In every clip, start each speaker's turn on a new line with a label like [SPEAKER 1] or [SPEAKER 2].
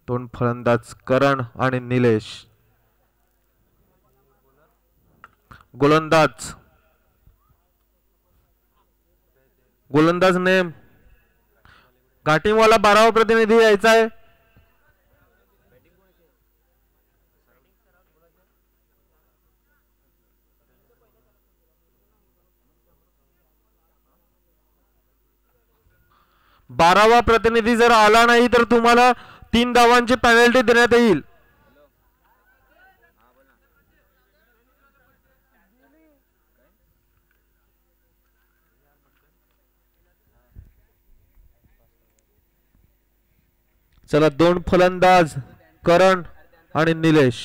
[SPEAKER 1] दोन फलंदाज करण आणि निलेश. गोलंदाज गोलंदाज नेम घाटीवाला 12वा प्रतिनिधी यायचा आहे. बारावा प्रतिनिधी जर आला नाही तर तुम्हाला 3 धावांची पेनल्टी देण्यात येईल. चला दोन फलंदाज करण आणि निलेश.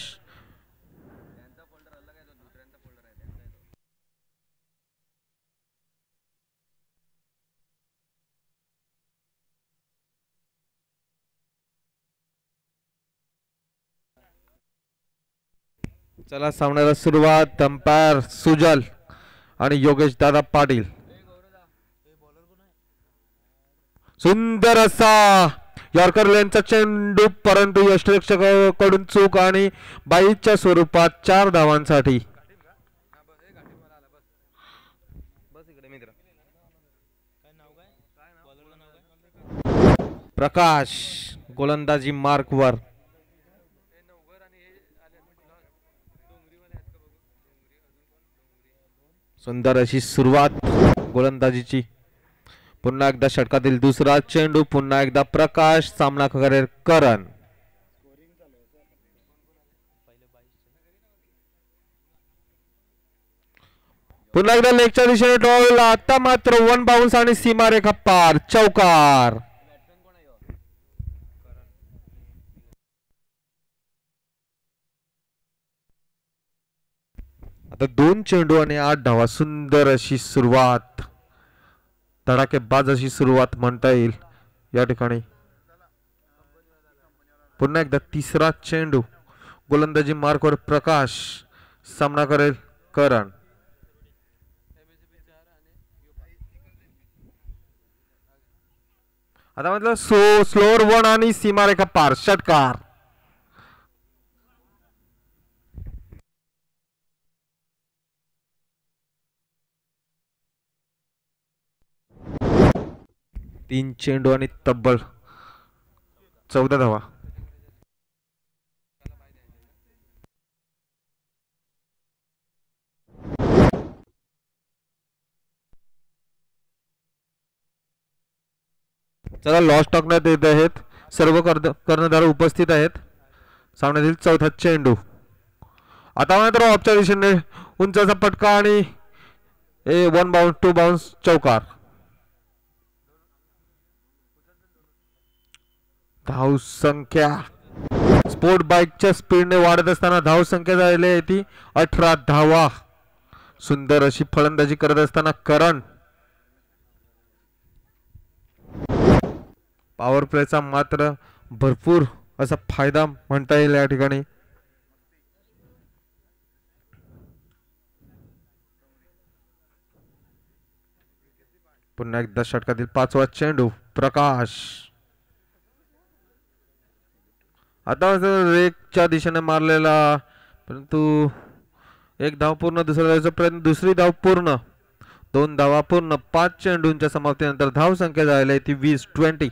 [SPEAKER 1] चला सामन्याला सुरुवात. अंपायर सुजल आणि योगेश दादा पाटील. सुंदर असा यॉर्कर लेनचा चेंडू परंतु यष्टिरक्षकाकडून चूक आणि बाईच्या स्वरूपात 4 धावांसाठी. प्रकाश गोलंदाजी मार्कवर. सुंदर अशी सुरुवात गोलंदाजीची. पुन्हा एकदा षटकातील दुसरा चेंडू. पुन्हा एकदा प्रकाश. सामना करेल करण. पुन्हा एकदा लेगच्या दिशेने ड्रॉल. आता मात्र 1 बाउन्स आणि सीमारेखा पार. चौकार. आता 2 चेंडू आणि 8 धावा. सुंदर अशी सुरुवात. धडाकेबाज अशी सुरुवात म्हणता येईल या ठिकाणी. पुन्हा एकदा तिसरा चेंडू. गोलंदाजी मार्कवर प्रकाश. सामना करेल करण. आता म्हटलं स्लोअर 1 आणि सीमारेखा पार. षटकार. तीन चेंडू आणि तब्बल 14 धावा. चला लॉस टाकण्यात येत आहेत. सर्व कर्णधार उपस्थित आहेत. सामन्यातील चौथा चेंडू. आता मात्र ऑफच्या दिशेने उंचाचा पटका आणि 1 बाउन्स 2 बाउन्स. चौकार. धाव संख्या स्पोर्ट बाईकच्या स्पीडने वाढत असताना धाव संख्या झालेली आहे ती 18 धावा. सुंदर अशी फलंदाजी करत असताना करण. पॉवर प्लेचा मात्र भरपूर असा फायदा म्हणता येईल या ठिकाणी. पुन्हा एकदा षटकातील 5वा चेंडू. प्रकाश. आता रेकच्या दिशेने मारलेला परंतु 1 धाव पूर्ण. दुसऱ्या धावचा प्रयत्न. दुसरी धाव पूर्ण. 2 धावा पूर्ण. 5 चेंडूंच्या समाप्तीनंतर धाव संख्या झाली आहे ती 20.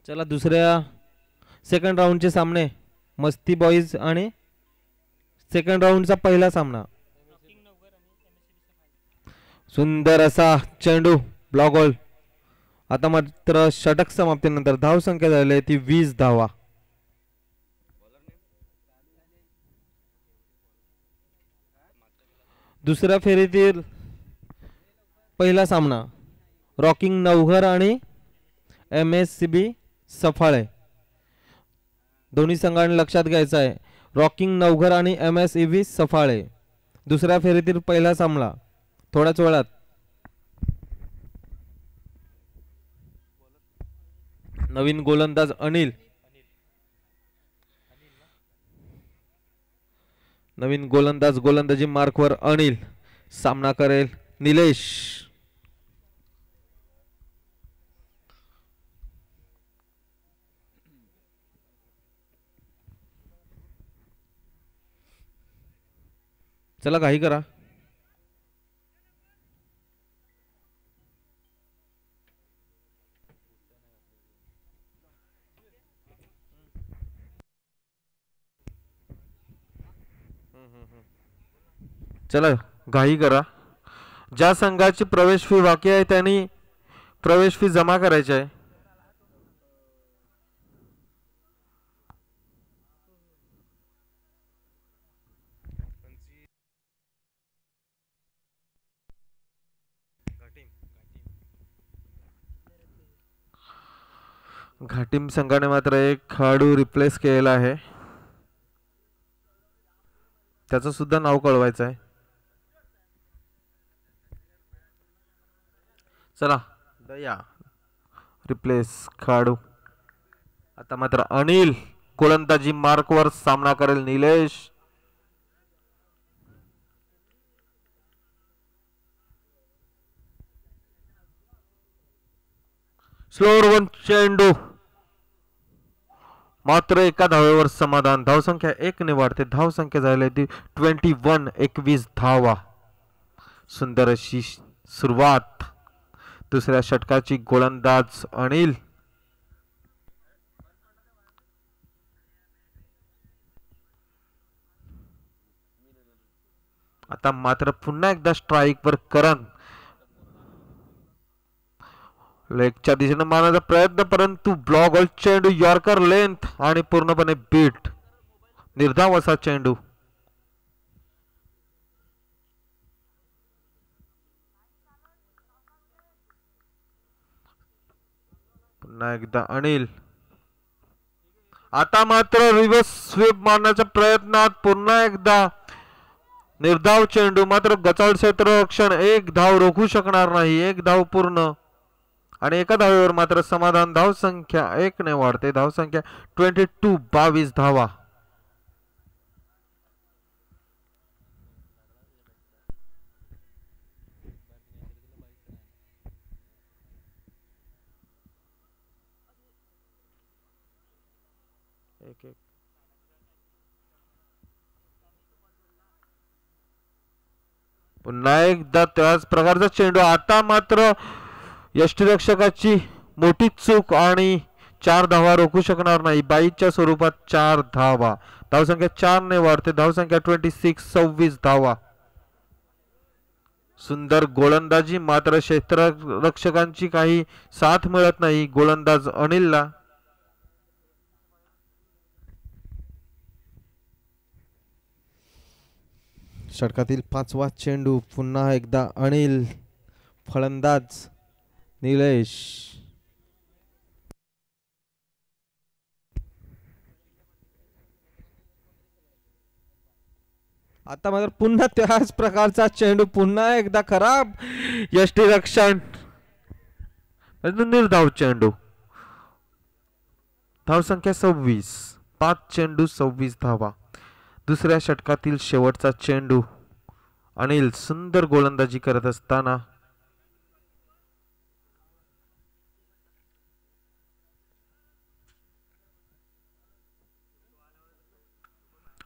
[SPEAKER 1] चला दुसऱ्या सेकंड राऊंडचे सामने. मस्ती बॉईज आणि सेकंड राऊंडचा पहिला सामना. सुंदर असा चेंडू. Block hole. आता मात्र षटक समाप्तीनंतर धाव संख्या झाली आहे ती 20 धावा. दुसऱ्या फेरीतील पहिला सामना. रॉकिंग नवघर आणि MSCB सफाळे. दोन्ही संघांनी लक्षात घ्यायचं आहे. रॉकिंग नवघर आणि MSCB सफाळे. दुसऱ्या फेरीतील पहिला सामना थोड्याच वेळात. नवीन गोलंदाज अनिल. नवीन गोलंदाज गोलंदाजी मार्कवर अनिल. सामना करेल निलेश. चला काही करा. चला घाई करा. ज्या संघाची प्रवेश फी बाकी आहे त्यांनी प्रवेश फी जमा करायची आहे. घाटीम संघाने मात्र एक खेळाडू रिप्लेस केलेला आहे. त्याचं सुद्धा नाव कळवायचं आहे. चला दया रिप्लेस खेळाडू. आता मात्र अनिल गोलंदाजी मार्कवर सामना करेल निलेश. स्लोअर वन चेंडू मात्र एका धावेवर समाधान. धावसंख्या 1 ने वाढते. धावसंख्या झाली ती 21. 21 धावा. सुंदर अशी सुरुवात. दुसऱ्या षटकाची गोलंदाज अनिल. आता मात्र पुन्हा एकदा स्ट्राईक वर करण. लेगच्या दिशेने मारण्याचा प्रयत्न परंतु ब्लॉक होल चेंडू. यॉर्कर लेंथ आणि पूर्णपणे बीट. निर्धाव असा चेंडू. पुन्हा एकदा अनिल. आता मात्र रिव्हर्स स्वीप मारण्याच्या प्रयत्नात पुन्हा एकदा निर्धाव चेंडू. मात्र गचाळ क्षेत्ररक्षण एक धाव रोखू शकणार नाही. एक धाव पूर्ण आणि एका धावेवर मात्र समाधान. धावसंख्या 1 ने वाढते. धावसंख्या 22. 22 धावा. पुन्हा एकदा त्याच प्रकारचा चेंडू. आता मात्र यष्टीरक्षकाची मोठी चूक आणि 4 धावा रोखू शकणार नाही. 22च्या स्वरूपात 4 धावा. धावसंख्या 4 ने वाढते. धावसंख्या 26. 26 धावा. सुंदर गोलंदाजी मात्र क्षेत्ररक्षकांची काही साथ मिळत नाही गोलंदाज अनिलला. षटकातील 5वा चेंडू. पुन्हा एकदा अनिल. फलंदाज निलेश. आता मात्र पुन्हा त्याच प्रकारचा चेंडू. पुन्हा एकदा खराब यष्टीरक्षण. निर्धाव चेंडू. धावसंख्या 26. 5 चेंडू 26 धावा. दुसऱ्या षटकातील शेवटचा चेंडू. अनिल सुंदर गोलंदाजी करत असताना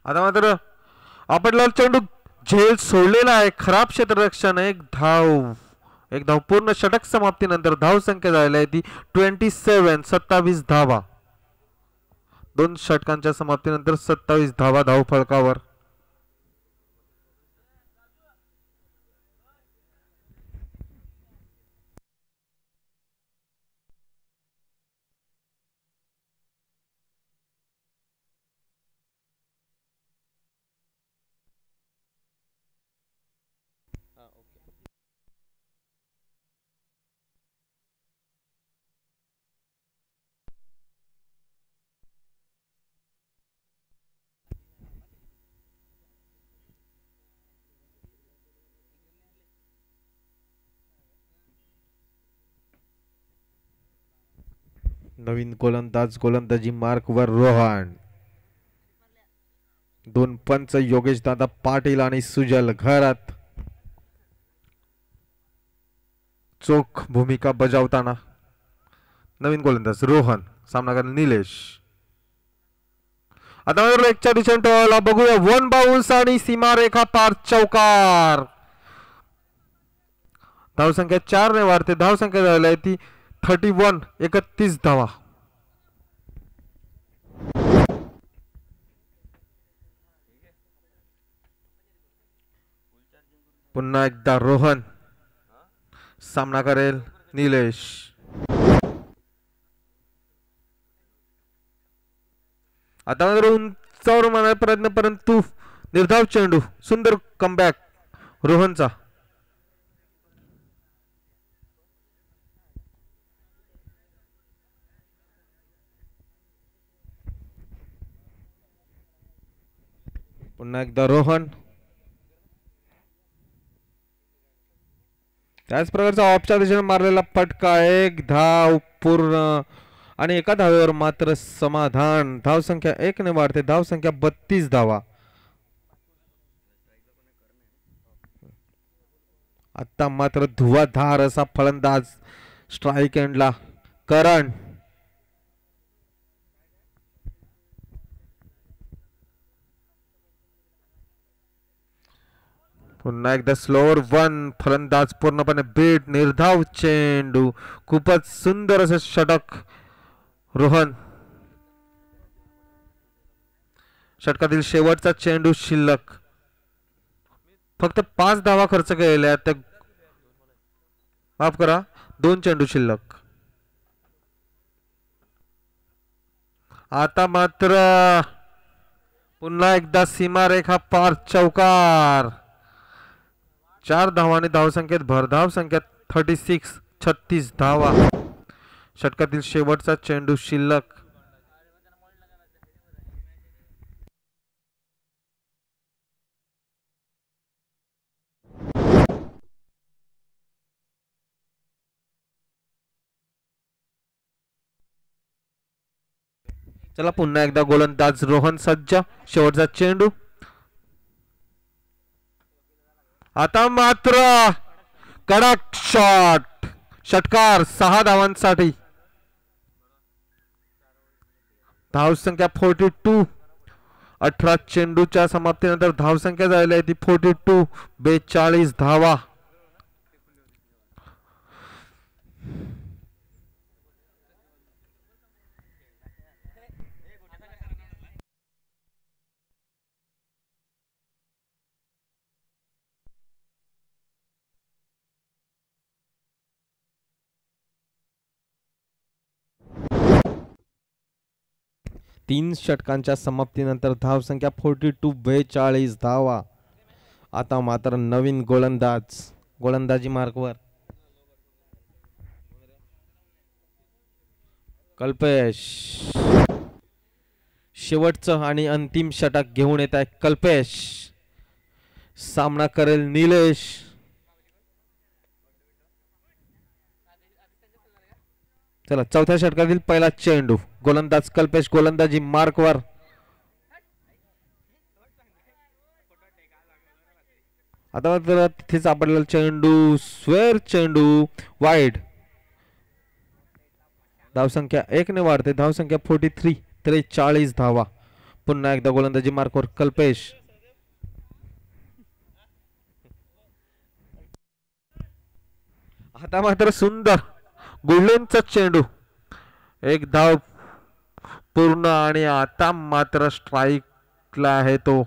[SPEAKER 1] आता मात्र आपला चेंडू झेल सोडलेला आहे. खराब क्षेत्ररक्षण. एक धाव पूर्ण. षटक समाप्तीनंतर धावसंख्या झालेली आहे ती 27. 27 धावा. 2 षटकांच्या समाप्तीनंतर 27 धावा धाव फलकावर. नवीन गोलंदाज गोलंदाजी मार्क वर रोहन. 2 पंच योगेश दादा पाटील आणि सुजल घरात. चोख भूमिका बजावताना नवीन गोलंदाज रोहन, सामना करणार निलेश. आता मात्र लेगच्या दिशेने टोला बघूया, वन बाउन्स आणि सीमारेखा पार चौकार. धावसंख्या 4 ने वाढते. धावसंख्या झाली आहे ती 31, 31 धावा. पुन्हा एकदा रोहन, सामना करेल निलेश. आता उंचावर मारण्याचा प्रयत्न, परंतु निर्धाव चेंडू. सुंदर कमबॅक रोहनचा. पुन्हा एकदा रोहन, त्याच प्रकारचा ऑफच्या दिशेने मारलेला फटका. एक धाव पूर्ण आणि एका धावेवर मात्र समाधान. धावसंख्या 1 ने वाढते. धावसंख्या 32 धावा. आता मात्र धुवाधार असा फलंदाज स्ट्राईक एंडला करण. पुन्हा एकदा स्लोअर वन. फलंदाज पूर्णपणे बीट. निर्धाव चेंडू. खूपच सुंदर असे षटक रोहन. षटकातील शेवटचा चेंडू शिल्लक. फक्त 5 धावा खर्च केलेल्या आहेत. माफ करा, 2 चेंडू शिल्लक. आता मात्र पुन्हा एकदा सीमारेखा पार चौकार. 4 धावांनी धावसंख्येत भर. धावसंख्या 36, 36 धावा. षटकातील शेवटचा चेंडू शिल्लक. चला पुन्हा एकदा गोलंदाज रोहन सज्ज. शेवटचा चेंडू. आता मात्र कडक शॉट. षटकार 6 धावांसाठी. धावसंख्या 42. 18 चेंडूच्या समाप्तीनंतर धावसंख्या झालेली आहे ती 42. 42 धावा. तीन षटकांच्या समाप्तीनंतर धावसंख्या 42. 42 धावा. आता मात्र नवीन गोलंदाजी मार्कवर कल्पेश. शेवटचं आणि अंतिम षटक घेऊन येत आहे कल्पेश. सामना करेल निलेश. चला चौथ्या षटकातील पहिला चेंडू. गोलंदाज कल्पेश गोलंदाजी मार्कवर. आता मात्र तिथे सापडलेला चेंडू. स्वेर चेंडू वाईड. धावसंख्या 1 ने वाढते. धावसंख्या 43. 43 धावा. पुन्हा एकदा गोलंदाजी मार्कवर कल्पेश. आता मात्र सुंदर गुळलेंचा चेंडू. एक धाव पूर्ण आणि आता मात्र स्ट्राईकला आहे तो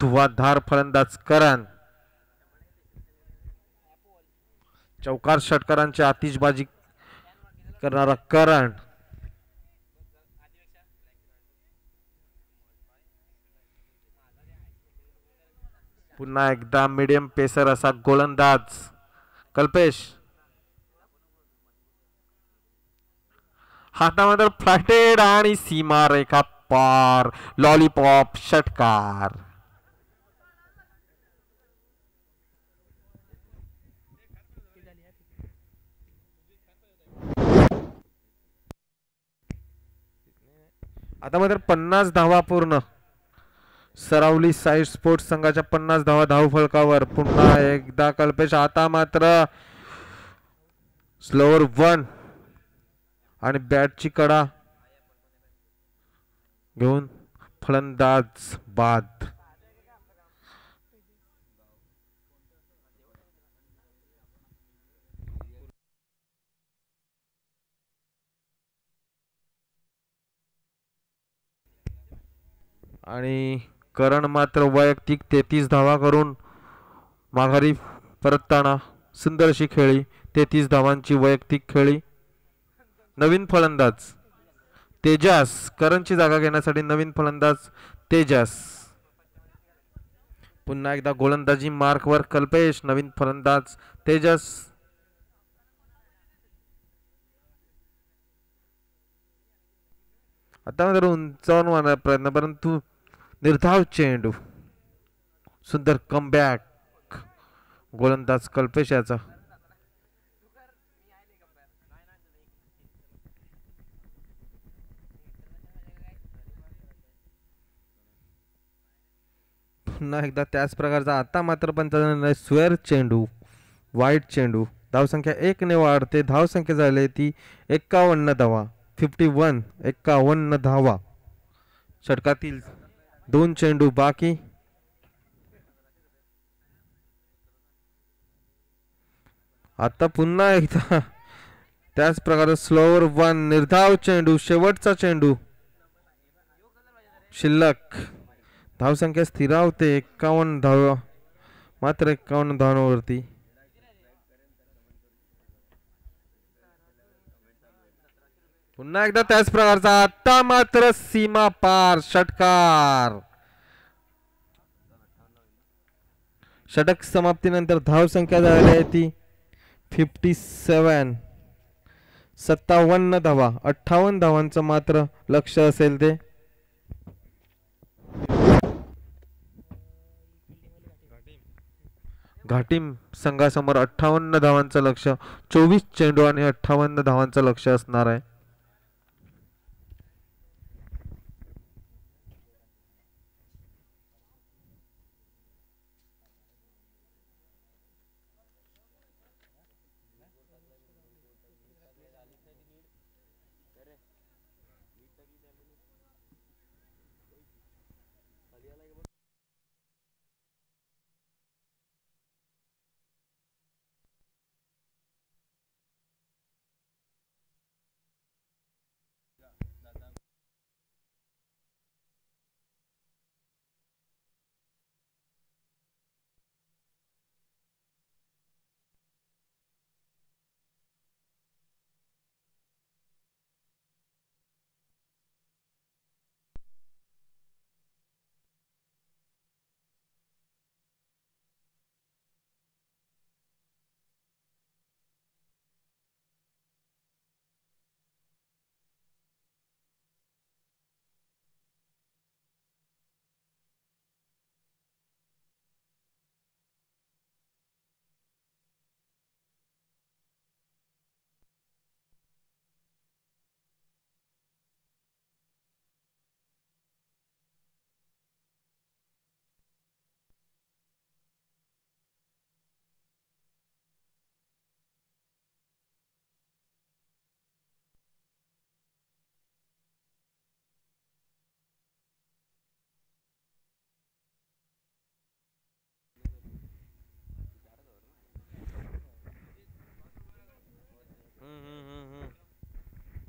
[SPEAKER 1] धुवाधार फलंदाज करण. चौकार षटकारांची आतिषबाजी करणारा करण. पुन्हा एकदा मीडियम पेसर असा गोलंदाज कल्पेश. हातामध्ये फ्लॅटेड आणि सीमारेखा पार. लॉलीपॉप षटकार. आता मात्र 50 धावा पूर्ण. सरावली साईड स्पोर्ट्स संघाच्या 50 धावा धावफलकावर. पुन्हा एकदा कल्पेश. आता मात्र स्लोअर 1 आणि बॅटची कडा घेऊन फलंदाज बाद. आणि करण मात्र वैयक्तिक 33 धावा करून माघारी परतताना सुंदर अशी खेळी. 33 धावांची वैयक्तिक खेळी. नवीन फलंदाज तेजास, करणची जागा घेण्यासाठी नवीन फलंदाज तेजास. पुन्हा एकदा गोलंदाजी मार्कवर कल्पेश, नवीन फलंदाज तेजस. आता मात्र उंचावून मारण्याचा प्रयत्न, परंतु निर्धाव चेंडू. सुंदर कमबॅक गोलंदाज कल्पेश याचा. पुन्हा एकदा त्याच प्रकारचा, आता मात्र पंचांना स्वेअर चेंडू, वाईट चेंडू. धावसंख्या 1 ने वाढते. धावसंख्या झाली ती 51 धावा. 51, 51 धावा. षटकातील 2 चेंडू बाकी. आता पुन्हा एकदा त्याच प्रकारे स्लोअर 1 निर्धाव चेंडू, शेवटचा चेंडू शिल्लक. धावसंख्या स्थिरावते 51 धावा, मात्र 51 धावांवरती. पुन्हा एकदा त्याच प्रकारचा, आता मात्र सीमा पार षटकार. षटक समाप्तीनंतर धावसंख्या झाली आहे ती 57. 57 धावा. 58 धावांचं मात्र लक्ष असेल ते. घाटीम संघासमोर 58 धावांचं लक्ष. 24 चेंडू आणि 58 धावांचं लक्ष असणार आहे.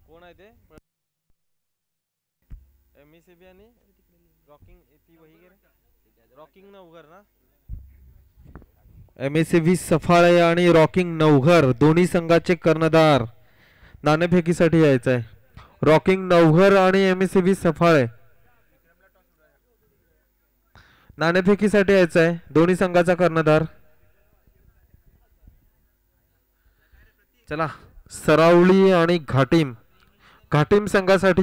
[SPEAKER 1] कोण आहे ते? एमएससीबी आणि रॉकिंग ती वही गेले. रॉकिंग नवघर ना. एमएससीबी सफाळे आणि रॉकिंग नवघर दोन्ही संघाचे कर्णधार नाणेफेकीसाठी यायचं आहे. रॉकिंग नवघर आणि एमएससीबी सफाळे नाणेफेकीसाठी यायचं आहे. दोन्ही संघाचा कर्णधार. चला, सरावली आणि घाटीम. घाटीम संघासाठी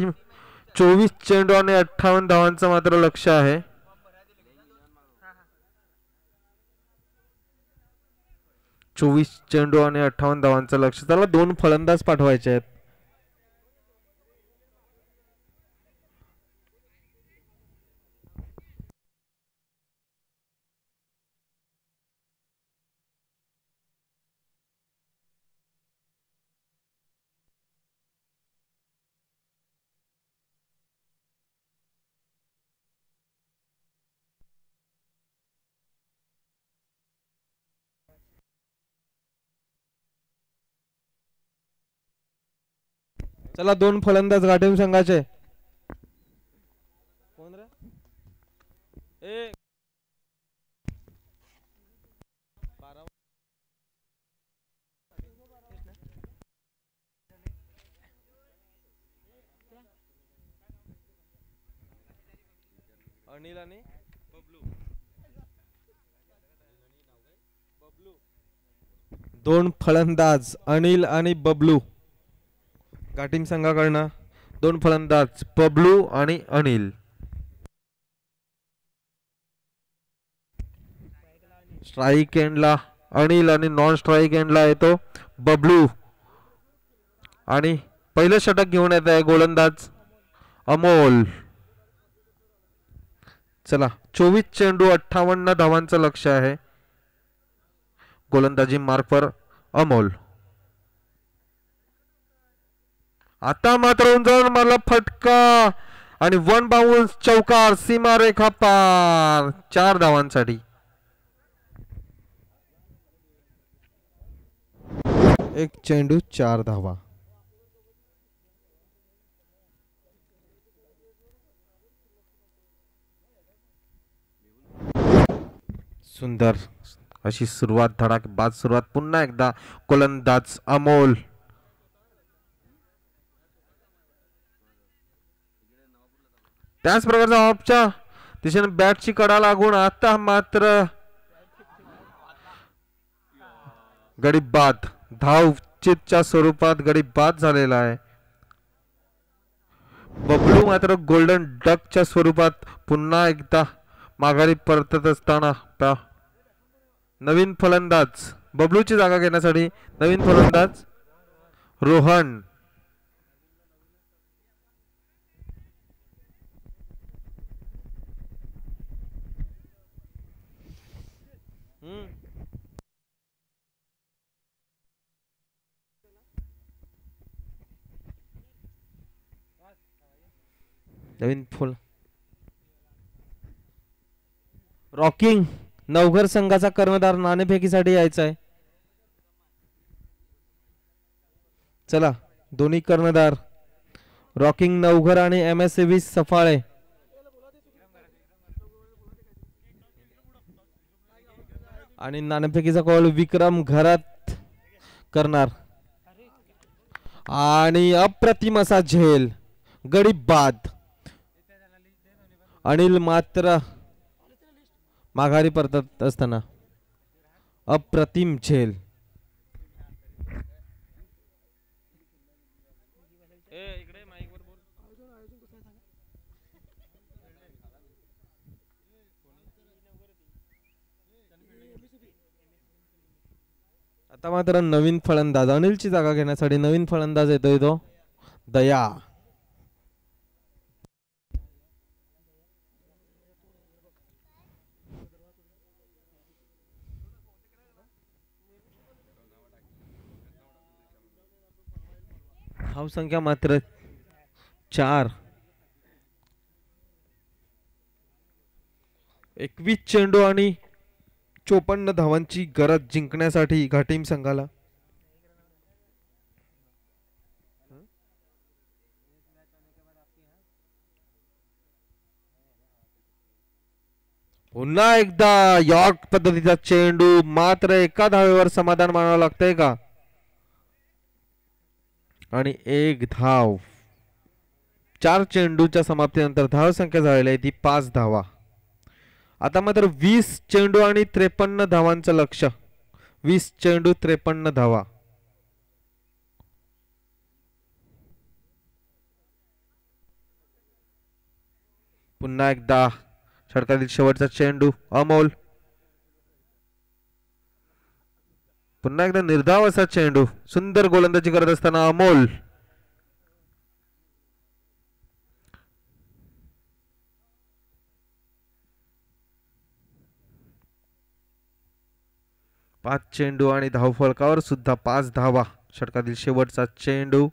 [SPEAKER 1] 24 चेंडू आणि 58 धावांचं मात्र लक्ष आहे. 24 चेंडू आणि 58 धावांचं लक्ष. त्याला 2 फलंदाज पाठवायचे आहेत. चला दोन फलंदाज घाटीम संघाचे. कोण रे? अनिल आणि दोन फलंदाज अनिल आणि बबलू घाटीम संघाकडनं. दोन फलंदाज बबलू आणि अनिल. स्ट्राईक एंडला अनिल आणि नॉन स्ट्राईक एंडला येतो बबलू. आणि पहिलं षटक घेऊन येत आहे गोलंदाज अमोल. चला 24 चेंडू 58 धावांचं लक्ष आहे गोलंदाजी मार्कवर अमोल. आता मात्र उंचावून मारला फटका आणि वन बाउन्स चौकार सीमारेखा पार 4 धावांसाठी. एक चेंडू 4 धावा. सुंदर अशी सुरुवात धडाकेबाज सुरुवात. पुन्हा एकदा गोलंदाज अमोल. त्याच प्रकारचा ऑफच्या दिशेने बॅटची कडा लागून आता मात्र गडी बाद. धाव चितच्या स्वरूपात गडी बाद झालेला आहे. बबलू मात्र गोल्डन डकच्या स्वरूपात पुन्हा एकदा माघारी परतत असताना नवीन फलंदाज बबलूची जागा घेण्यासाठी नवीन फलंदाज रोहन. नवीन फुल रॉकिंग नवघर संघाचा कर्णधार नाणेफेकीसाठी यायचा आहे. चला दोन्ही कर्णधार रॉकिंग नवघर आणि MS सफाळे. आणि नाणेफेकीचा कॉल विक्रम घरात करणार. आणि अप्रतिम असा झेल गडी बाद. अनिल मात्र माघारी परतत असताना अप्रतिम झेल. आता मात्र नवीन फलंदाज अनिलची जागा घेण्यासाठी नवीन फलंदाज येतोय तो दया. धावसंख्या मात्र 4. 21 चेंडू आणि 54 धावांची गरज जिंकण्यासाठी घाटीम संघाला. पुन्हा एकदा यॉर्क पद्धतीचा चेंडू मात्र एका धावेवर समाधान मानावं लागतंय का. आणि एक धाव. 4 चेंडूच्या समाप्तीनंतर धाव संख्या झालेली आहे ती 5 धावा. आता मात्र 20 चेंडू आणि 53 धावांचं लक्ष. 20 चेंडू 53 धावा. पुन्हा एकदा षटकातील शेवटचा चेंडू अमोल. पुन्हा एकदा निर्धाव असा चेंडू. सुंदर गोलंदाजी करत असताना अमोल. पाच चेंडू आणि धावफलकावर सुद्धा 5 धावा. षटकातील शेवटचा चेंडू.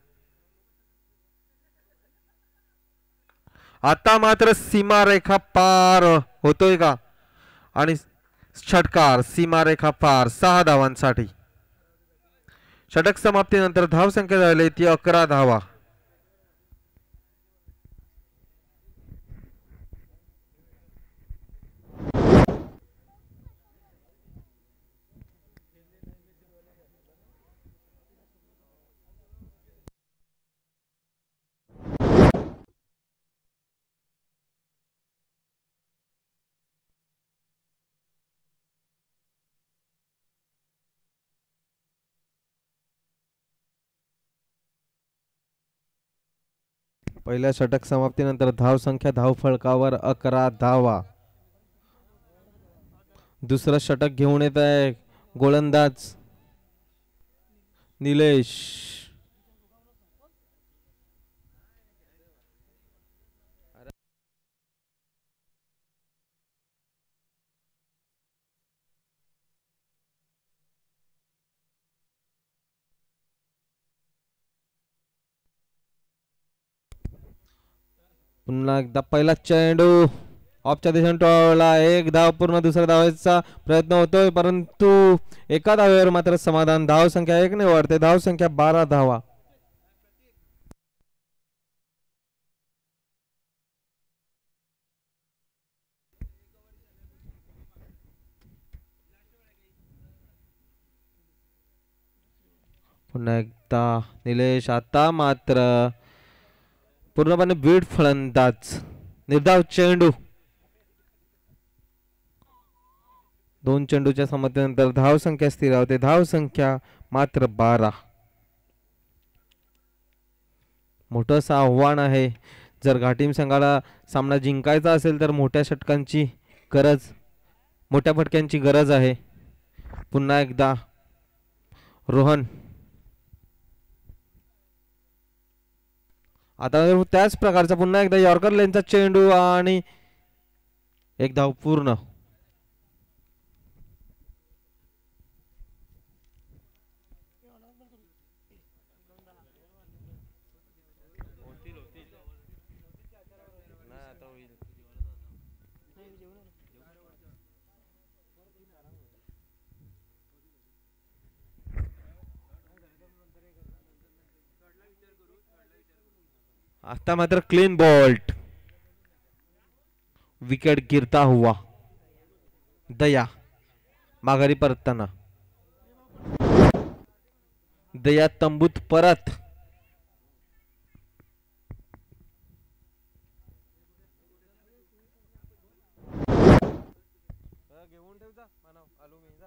[SPEAKER 1] आता मात्र सीमारेखा पार होतोय का. आणि षटकार सीमारेखा पार 6 धावांसाठी. षटक समाप्तीनंतर धाव संख्या झाली ती 11 धावा. पहिल्या षटक समाप्तीनंतर धावसंख्या धावफलकावर 11 धावा. दुसरं षटक घेऊन येत आहे गोलंदाज निलेश. पुन्हा एकदा पहिला चेंडू ऑफच्या दिशेने टोळला. एक धाव पूर्ण. दुसऱ्या धावायचा प्रयत्न होतोय परंतु एका धावेवर मात्र समाधान. धाव संख्या 1 ने वाढते. धाव संख्या 12 धावा. पुन्हा एकदा निलेश. आता मात्र पूर्णपणे बीड फलंदाज. निर्धाव चेंडू. 2 चेंडूच्या समाप्तीनंतर धाव संख्या स्थिर होते. धाव संख्या मात्र 12. मोठंसं आव्हान आहे. जर घाटीम संघाला सामना जिंकायचा असेल तर मोठ्या षटकांची गरज, मोठ्या फटक्यांची गरज आहे. पुन्हा एकदा रोहन. आता त्याच प्रकारचा पुन्हा एकदा यॉर्कर लेनचा चेंडू आणि एक धाव पूर्ण. आता मात्र क्लीन बॉल्ट. विकेट गिरता हुआ. दया माघारी परतताना. दया तंबूत परत. घेऊन ठेव जा मानव. आलू मी जा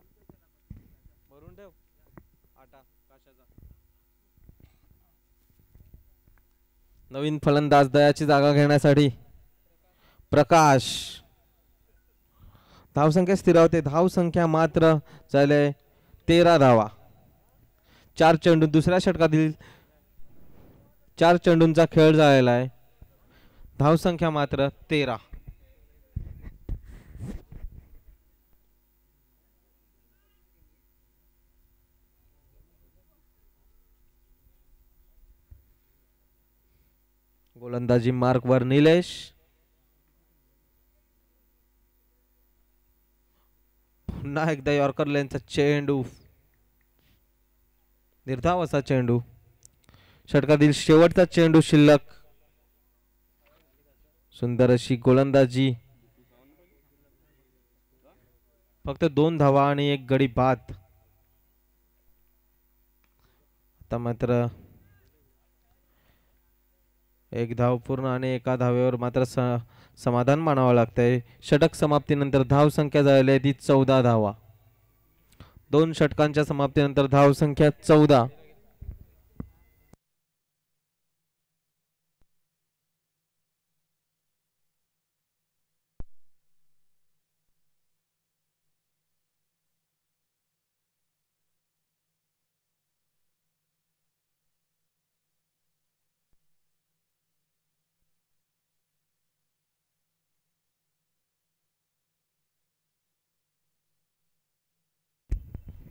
[SPEAKER 1] भरून ठेव आटा काशाचा. नवीन फलंदाज दयाची जागा घेण्यासाठी प्रकाश. धावसंख्या स्थिरावते. धावसंख्या मात्र झाले 13 धावा. 4 चेंडू. दुसऱ्या षटकातील 4 चेंडूंचा खेळ झालेला आहे. धावसंख्या मात्र 13. गोलंदाजी मार्क वर निलेश. पुन्हा एकदा यॉर्कर लेनचा चेंडू. निर्धाव असा चेंडू. षटकातील शेवटचा चेंडू शिल्लक. सुंदर अशी गोलंदाजी. फक्त 2 धावा आणि 1 गडी बाद. आता मात्र 1 धाव पूर्ण आणि एका धावेवर मात्र समाधान मानावं लागतंय. षटक समाप्तीनंतर धाव संख्या झालेली आहे ती 14 धावा. 2 षटकांच्या समाप्तीनंतर धाव संख्या 14.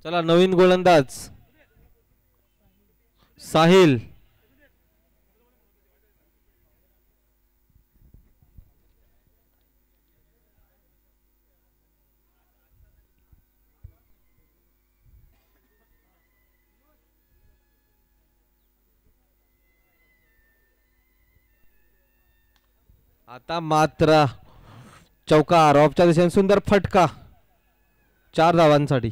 [SPEAKER 1] चला नवीन गोलंदाज साहिल. आता मात्र चौकार. ऑफच्या दिशेने सुंदर फटका. 4 धावांसाठी.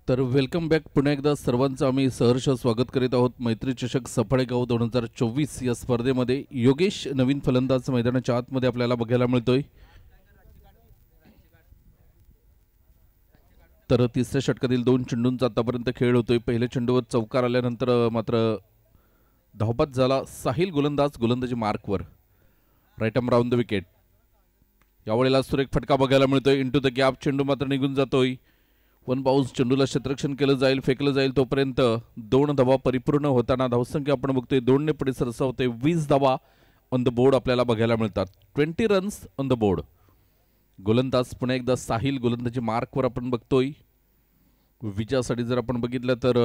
[SPEAKER 2] तर वेलकम बॅक. पुन्हा एकदा सर्वांचं आम्ही सहर्ष स्वागत करीत आहोत मैत्री चषक सफाळेगाव 2024 या स्पर्धेमध्ये. योगेश नवीन फलंदाज मैदानाच्या आतमध्ये आपल्याला बघायला मिळतोय. तर तिसऱ्या षटकातील 2 चेंडूंचा आतापर्यंत खेळ होतोय. पहिल्या चेंडूवर चौकार आल्यानंतर मात्र धावबाद झाला साहिल गोलंदाजी मार्कवर. Right arm round the wicket. यावेळेला सुरेख फटका बघायला मिळतोय. इंटू द गॅप चेंडू मात्र निघून जातोय. 1 बाउन्स. चेंडूला क्षेत्ररक्षण केलं जाईल, फेकलं जाईल तोपर्यंत 2 धावा परिपूर्ण होताना धावसंख्या आपण बघतोय 2 ने पुढे सरसावते. 20 धावा ऑन द बोर्ड आपल्याला बघायला मिळतात. 20 रन्स ऑन द बोर्ड. गोलंदाज पुन्हा एकदा साहिल गोलंदाजी मार्कवर आपण बघतोय. विजयासाठी जर आपण बघितलं तर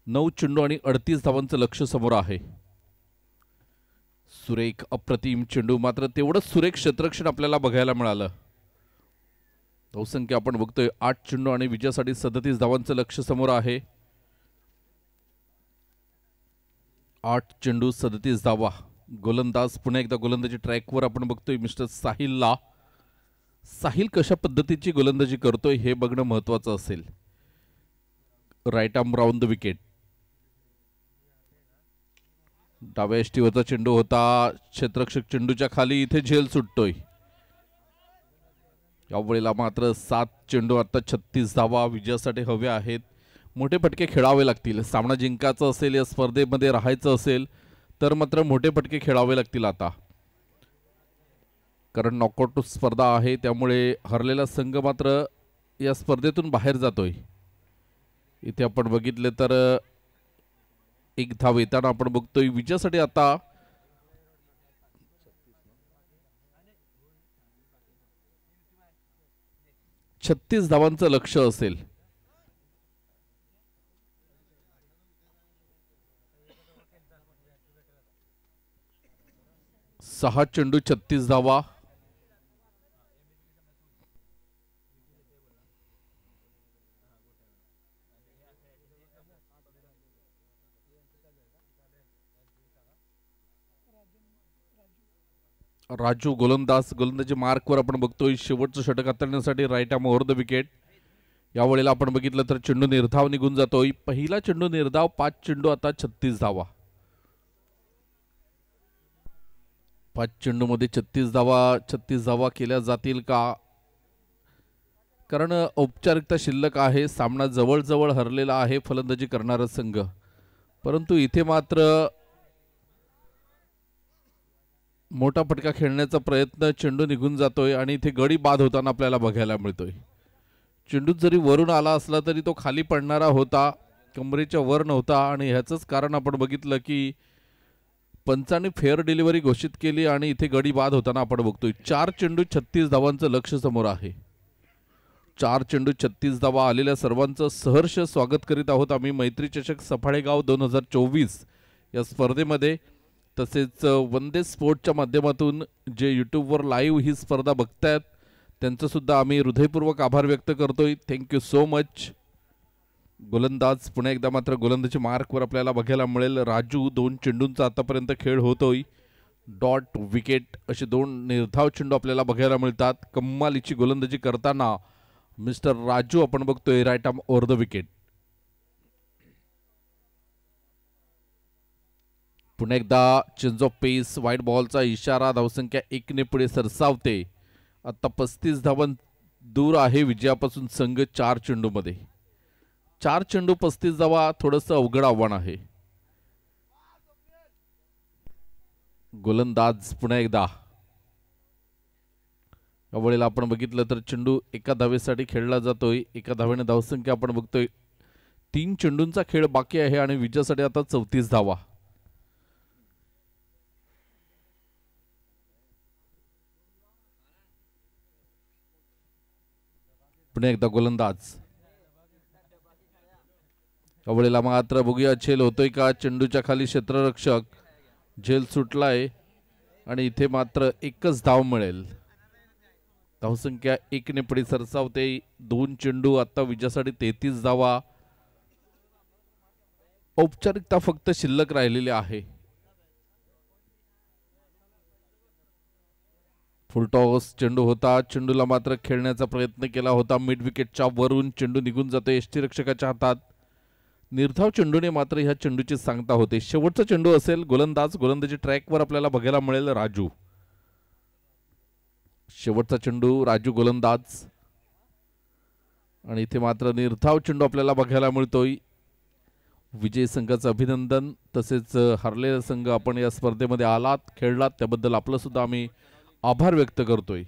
[SPEAKER 2] 9 चेंडू आणि 38 धावांचं लक्ष समोर आहे. सुरेख अप्रतिम चेंडू, मात्र तेवढंच सुरेख क्षेत्ररक्षण आपल्याला बघायला मिळालं. धावसंख्या आपण बघतोय 8 चेंडू आणि विजयासाठी 37 धावांचं लक्ष समोर आहे. 8 चेंडू 37 धावा. गोलंदाज पुन्हा एकदा गोलंदाजी ट्रॅकवर आपण बघतोय मिस्टर साहिलला. साहिल कशा पद्धतीची गोलंदाजी करतोय हे बघणं महत्वाचं असेल. Right arm round the wicket. डाव्या यष्टीवरचा चेंडू होता. क्षेत्ररक्षक चेंडूच्या खाली, इथे झेल सुटतोय. यावेळेला मात्र 7 चेंडू आता 36 धावा विजयासाठी हव्या आहेत. मोठे फटके खेळावे लागतील. सामना जिंकायचा असेल, या स्पर्धेमध्ये राहायचं असेल तर मात्र मोठे फटके खेळावे लागतील आता, कारण नॉकआउट स्पर्धा आहे. त्यामुळे हरलेला संघ मात्र या स्पर्धेतून बाहेर जातोय. इथे आपण बघितले तर 1 धाव येताना आपण बघतोय. विजयासाठी आता 36 धावांचं लक्ष असेल. सहा चेंडू 36 धावा. राजू गोलंदाजी मार्कवर आपण बघतोय. शेवटचं षटक हाताळण्यासाठी right arm over the wicket. यावेळेला आपण बघितलं तर चेंडू निर्धाव निघून जातोय. पहिला चेंडू निर्धाव. 5 चेंडू आता 36 धावा. 5 चेंडू मध्ये 36 धावा केल्या जातील का? कारण औपचारिकता शिल्लक आहे. सामना जवळजवळ हरलेला आहे फलंदाजी करणारा संघ, परंतु इथे मात्र मोठा फटका खेळण्याचा प्रयत्न. चेंडू निघून जातोय आणि इथे गडी बाद होताना आपल्याला बघायला मिळतोय. चेंडू जरी वरून आला असला तरी तो खाली पडणारा होता, कमरेच्या वर नव्हता. आणि ह्याचंच कारण आपण बघितलं की पंचाने फेअर डिलिव्हरी घोषित केली आणि इथे गडी बाद होताना आपण बघतोय. 4 चेंडू 36 धावांचं लक्ष समोर आहे. 4 चेंडू 36 धावा. आलेल्या सर्वांचं सहर्ष स्वागत करीत आहोत आम्ही मैत्री चषक सफाळेगाव 2024 या स्पर्धेमध्ये. तसेच वंदे स्पोर्टच्या माध्यमातून जे यूट्यूबवर लाईव्ह ही स्पर्धा बघतायत त्यांचं सुद्धा आम्ही हृदयपूर्वक आभार व्यक्त करतोय. Thank you so much. गोलंदाज पुन्हा एकदा मात्र गोलंदाजी मार्कवर आपल्याला बघायला मिळेल. राजू 2 चेंडूंचा आतापर्यंत खेळ होतोय. डॉट विकेट असे 2 निर्धाव चेंडू आपल्याला बघायला मिळतात. कम्मालीची गोलंदाजी करताना मिस्टर राजू आपण बघतोय. Right arm over the wicket. पुन्हा एकदा चेंज ऑफ पेस. वाईट बॉलचा इशारा. धावसंख्या 1 ने पुढे सरसावते. आता 35 धावां दूर आहे विजयापासून संघ 4 चेंडूमध्ये. 4 चेंडू 35 धावा थोडंसं अवघड आव्हान आहे. गोलंदाज पुन्हा एकदा. यावेळेला आपण बघितलं तर चेंडू 1 धावेसाठी खेळला जातोय. 1 धावेने धावसंख्या आपण बघतोय. 3 चेंडूंचा खेळ बाकी आहे आणि विजयासाठी आता 34 धावा. पुन्हा एकदा गोलंदाज. यावेळेला मात्र बघूया झेल होतोय का. चेंडूच्या खाली क्षेत्ररक्षक. झेल सुटलाय आणि इथे मात्र 1च धाव मिळेल. धावसंख्या 1 ने पुढे सरसावते. 2 चेंडू आता विजयासाठी 33 धावा. औपचारिकता फक्त शिल्लक राहिलेली आहे. फुलटॉस चेंडू होता, चेंडूला मात्र खेळण्याचा प्रयत्न केला होता, मिड विकेटच्या वरून चेंडू निघून जातो यष्टीरक्षकाच्या हातात. निर्धाव चेंडूने मात्र ह्या चेंडूची सांगता होते. शेवटचा चेंडू असेल, गोलंदाजी ट्रॅकवर आपल्याला बघायला मिळेल राजू. शेवटचा चेंडू, राजू गोलंदाज, आणि इथे मात्र निर्धाव चेंडू आपल्याला बघायला मिळतोय. विजय संघाचं अभिनंदन, तसेच हरलेला संघ आपण या स्पर्धेमध्ये आलात, खेळलात त्याबद्दल आपलं सुद्धा आम्ही आभार व्यक्त करतोय.